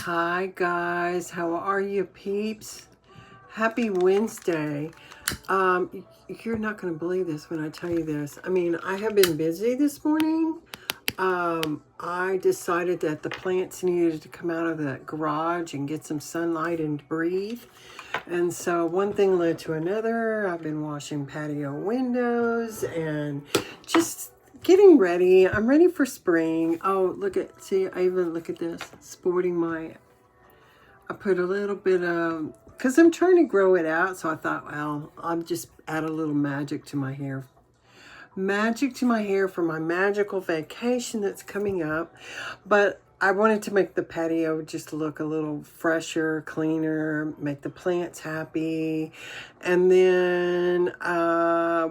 Hi guys, how are you peeps? Happy Wednesday. You're not going to believe this when I tell you this. I mean, I have been busy this morning. I decided that the plants needed to come out of the garage and get some sunlight and breathe. And so one thing led to another. I've been washing patio windows and just getting ready. I'm ready for spring. Oh, see, I even look at this. Sporting I put a little bit of, because I'm trying to grow it out. So I thought, well, I'll just add a little magic to my hair. Magic to my hair for my magical vacation that's coming up. But I wanted to make the patio just look a little fresher, cleaner, make the plants happy. And then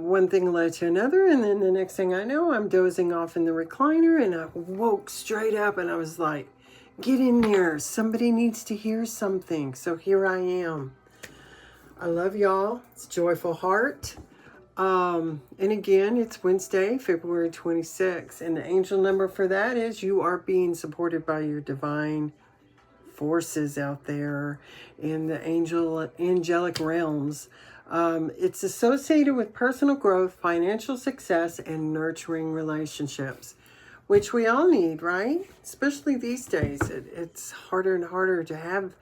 one thing led to another. And then the next thing I know, I'm dozing off in the recliner and I woke straight up and I was like, get in there. Somebody needs to hear something. So here I am. I love y'all. It's Joyful Heart. And again, it's Wednesday, February 26th, and the angel number for that is you are being supported by your divine forces out there in the angelic realms. It's associated with personal growth, financial success, and nurturing relationships, which we all need, right? Especially these days. It's harder and harder to have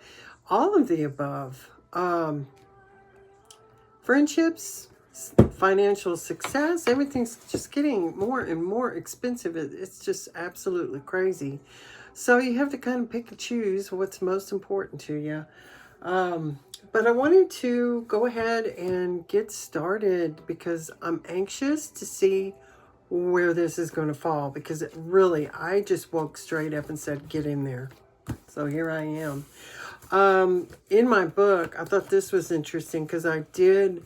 all of the above. Friendships, financial success, everything's just getting more and more expensive. It's just absolutely crazy. So you have to kind of pick and choose what's most important to you. But I wanted to go ahead and get started because I'm anxious to see where this is going to fall, because I just woke straight up and said, get in there. So here I am. In my book, I thought this was interesting because I did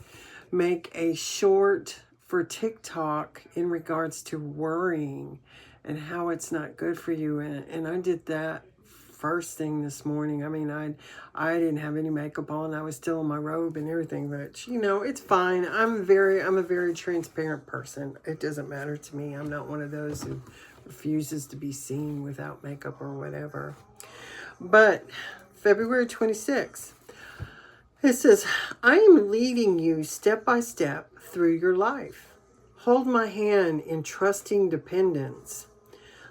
make a short for TikTok in regards to worrying and how it's not good for you. And I did that first thing this morning. I mean, I didn't have any makeup on. I was still in my robe and everything, but you know, it's fine. I'm a very transparent person. It doesn't matter to me. I'm not one of those who refuses to be seen without makeup or whatever. But February 26th, it says, I am leading you step by step through your life. Hold my hand in trusting dependence,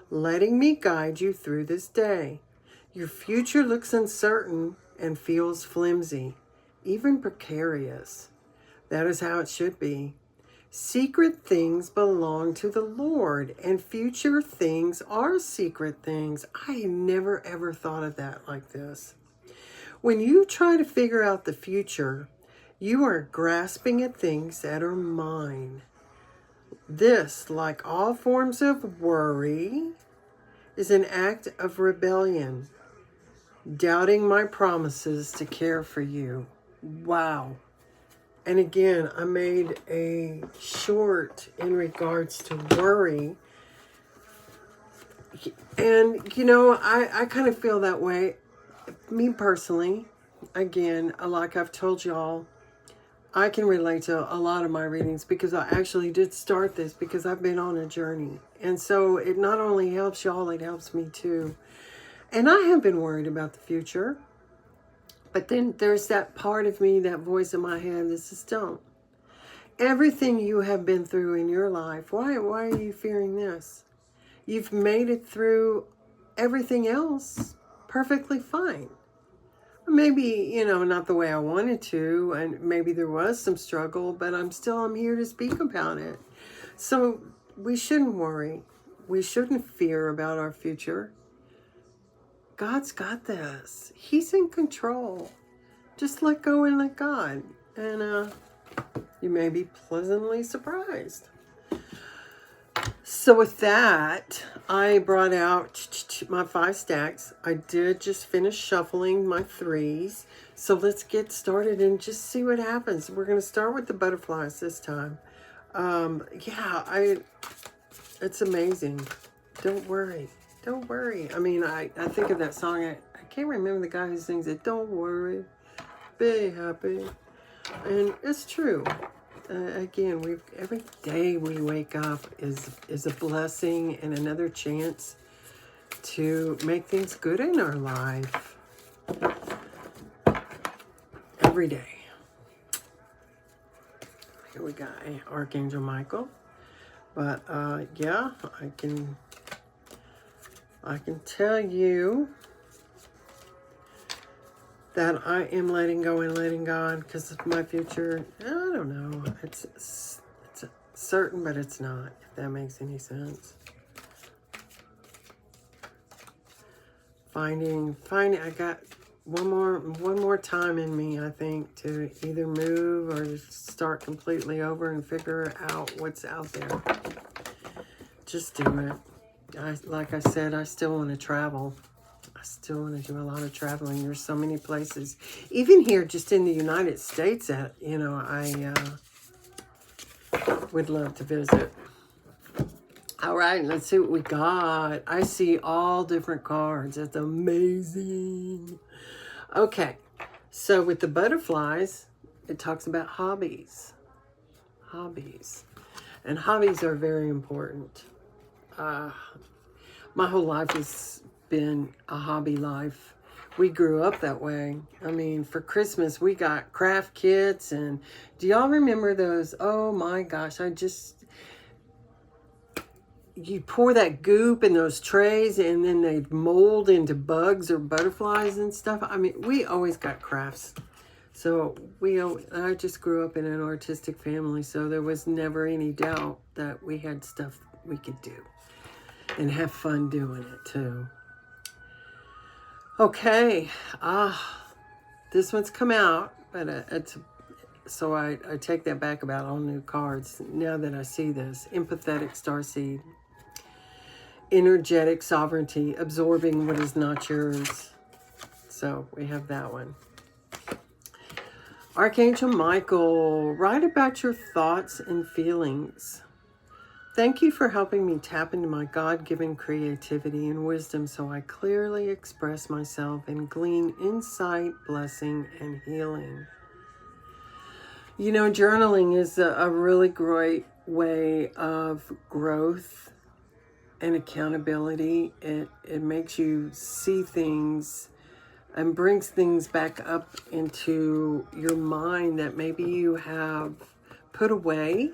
letting me guide you through this day. Your future looks uncertain and feels flimsy, even precarious. That is how it should be. Secret things belong to the Lord, and future things are secret things. I never ever thought of that like this. When you try to figure out the future, you are grasping at things that are mine. This, like all forms of worry, is an act of rebellion, doubting my promises to care for you. Wow. And again, I made a short in regards to worry. And, you know, I kind of feel that way. Me personally, again, like I've told y'all, I can relate to a lot of my readings because I actually did start this because I've been on a journey. And so it not only helps y'all, it helps me too. And I have been worried about the future. But then there's that part of me, that voice in my head that says, don't. Everything you have been through in your life, why are you fearing this? You've made it through everything else perfectly fine. Maybe, you know, not the way I wanted to, and maybe there was some struggle, but I'm here to speak about it. So we shouldn't worry. We shouldn't fear about our future. God's got this. He's in control. Just let go and let God. And you may be pleasantly surprised. So with that, I brought out my 5 stacks. I did just finish shuffling my 3s. So let's get started and just see what happens. We're going to start with the butterflies this time. It's amazing. Don't worry. Don't worry. I mean, I think of that song. I can't remember the guy who sings it. Don't worry. Be happy. And it's true. Again, every day we wake up is a blessing and another chance to make things good in our life. every day. Here we got Archangel Michael. But yeah, I can tell you that I am letting go and letting God, because my future, I don't know. It's certain, but it's not, if that makes any sense. Finding, I got one more time in me, I think, to either move or start completely over and figure out what's out there. Just do it. Like I said, I still want to travel. I still want to do a lot of traveling. There's so many places, even here, just in the United States, that, you know, I would love to visit. All right, let's see what we got. I see all different cards. It's amazing. Okay, so with the butterflies, it talks about hobbies. Hobbies. And hobbies are very important. My whole life has been a hobby life. We grew up that way. I mean, for Christmas, we got craft kits. And do y'all remember those? Oh my gosh, you pour that goop in those trays and then they'd mold into bugs or butterflies and stuff. I mean, we always got crafts. So I just grew up in an artistic family, so there was never any doubt that we had stuff we could do and have fun doing it too. Okay, this one's come out, but so I take that back about all new cards now that I see this. Empathetic starseed. Energetic sovereignty, absorbing what is not yours. So we have that one. Archangel Michael, write about your thoughts and feelings. Thank you for helping me tap into my God-given creativity and wisdom so I clearly express myself and glean insight, blessing, and healing. You know, journaling is a really great way of growth and accountability. It makes you see things and brings things back up into your mind that maybe you have put away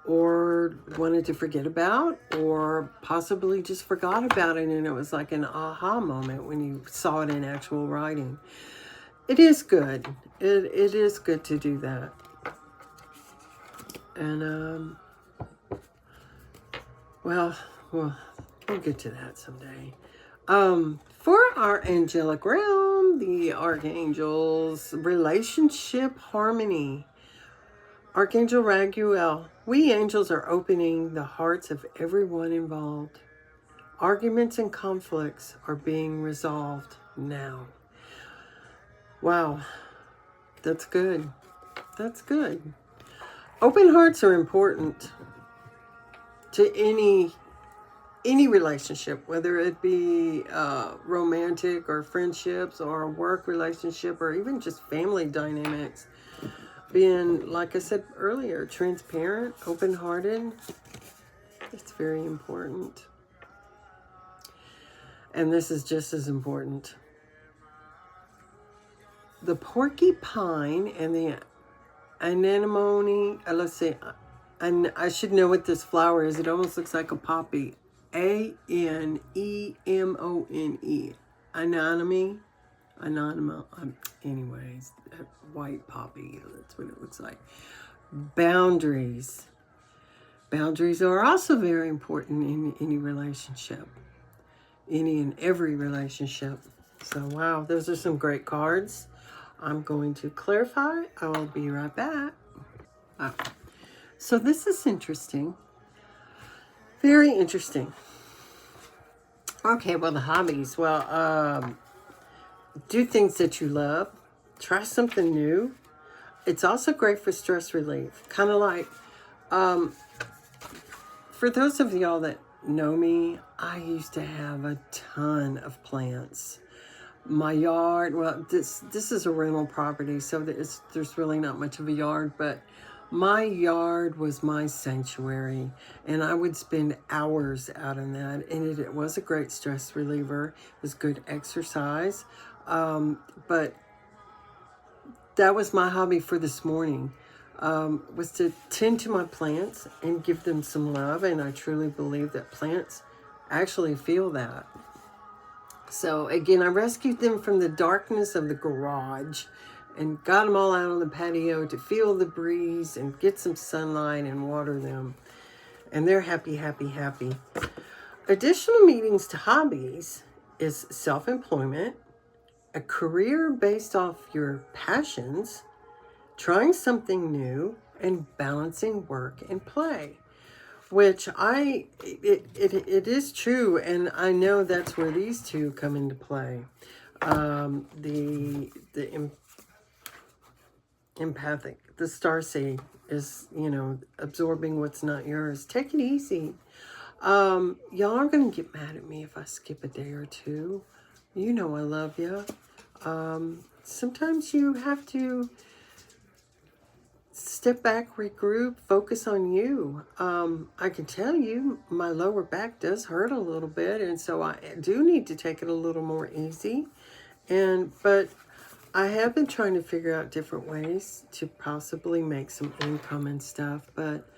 or wanted to forget about, or possibly just forgot about it, and it was like an aha moment when you saw it in actual writing. It is good. It is good to do that. And well, we'll get to that someday. For our angelic realm, the archangels, relationship harmony. Archangel Raguel, we angels are opening the hearts of everyone involved. Arguments and conflicts are being resolved now. Wow, that's good. That's good. Open hearts are important to any relationship, whether it be romantic or friendships or a work relationship or even just family dynamics. Being, like I said earlier, transparent, open-hearted, it's very important. And this is just as important. The porcupine and the anemone, let's see, and I should know what this flower is. It almost looks like a poppy. Anemone. Anonymous. Anyways, that white poppy, that's what it looks like. Boundaries. Boundaries are also very important in any relationship. Any and every relationship. So, wow, those are some great cards. I'm going to clarify. I will be right back. So this is interesting. Very interesting. Okay, well, the hobbies. Well, do things that you love. Try something new. It's also great for stress relief. Kind of like, for those of y'all that know me, I used to have a ton of plants. My yard, well, this is a rental property, so there's really not much of a yard, but my yard was my sanctuary, and I would spend hours out in that, and it was a great stress reliever. It was good exercise. But that was my hobby for this morning, was to tend to my plants and give them some love. And I truly believe that plants actually feel that. So again, I rescued them from the darkness of the garage and got them all out on the patio to feel the breeze and get some sunlight and water them. And they're happy, happy, happy. Additional meetings to hobbies is self-employment, a career based off your passions, trying something new, and balancing work and play. Which it is true, and I know that's where these two come into play. The empathic, the starseed is, absorbing what's not yours. Take it easy. Y'all aren't going to get mad at me if I skip a day or two. You know I love you. Sometimes you have to step back, regroup, focus on you. I can tell you my lower back does hurt a little bit, and so I do need to take it a little more easy. But I have been trying to figure out different ways to possibly make some income and stuff, but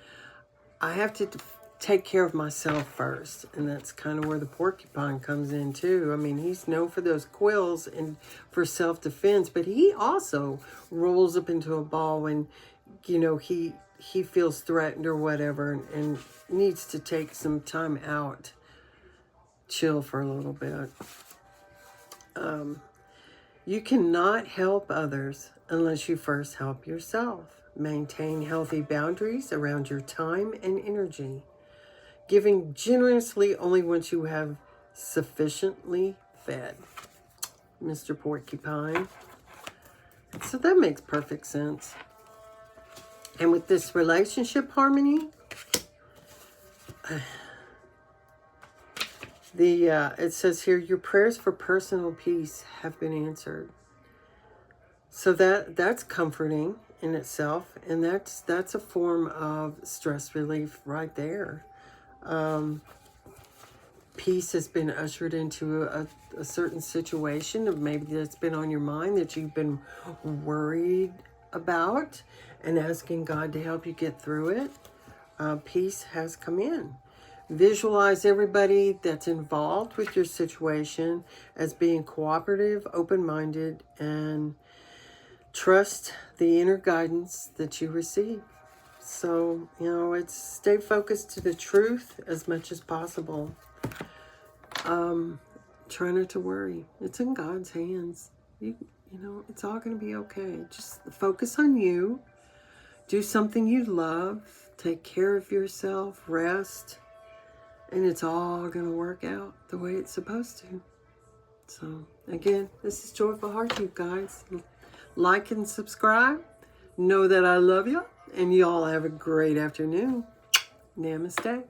I have to take care of myself first, and that's kind of where the porcupine comes in too. I mean, he's known for those quills and for self-defense, but he also rolls up into a ball when he feels threatened or whatever, and needs to take some time out, chill for a little bit. You cannot help others unless you first help yourself. Maintain healthy boundaries around your time and energy. Giving generously only once you have sufficiently fed. Mr. Porcupine. So that makes perfect sense. And with this relationship harmony, it says here, your prayers for personal peace have been answered. So that's comforting in itself, and that's a form of stress relief right there. Peace has been ushered into a certain situation, or maybe that's been on your mind that you've been worried about, and asking God to help you get through it. Peace has come in. Visualize everybody that's involved with your situation as being cooperative, open-minded, and trust the inner guidance that you receive. So, it's stay focused to the truth as much as possible. Try not to worry. It's in God's hands. It's all going to be okay. Just focus on you. Do something you love. Take care of yourself. Rest. And it's all going to work out the way it's supposed to. So, again, this is Joyful Heart, you guys. Like and subscribe. Know that I love you. And y'all have a great afternoon. Namaste.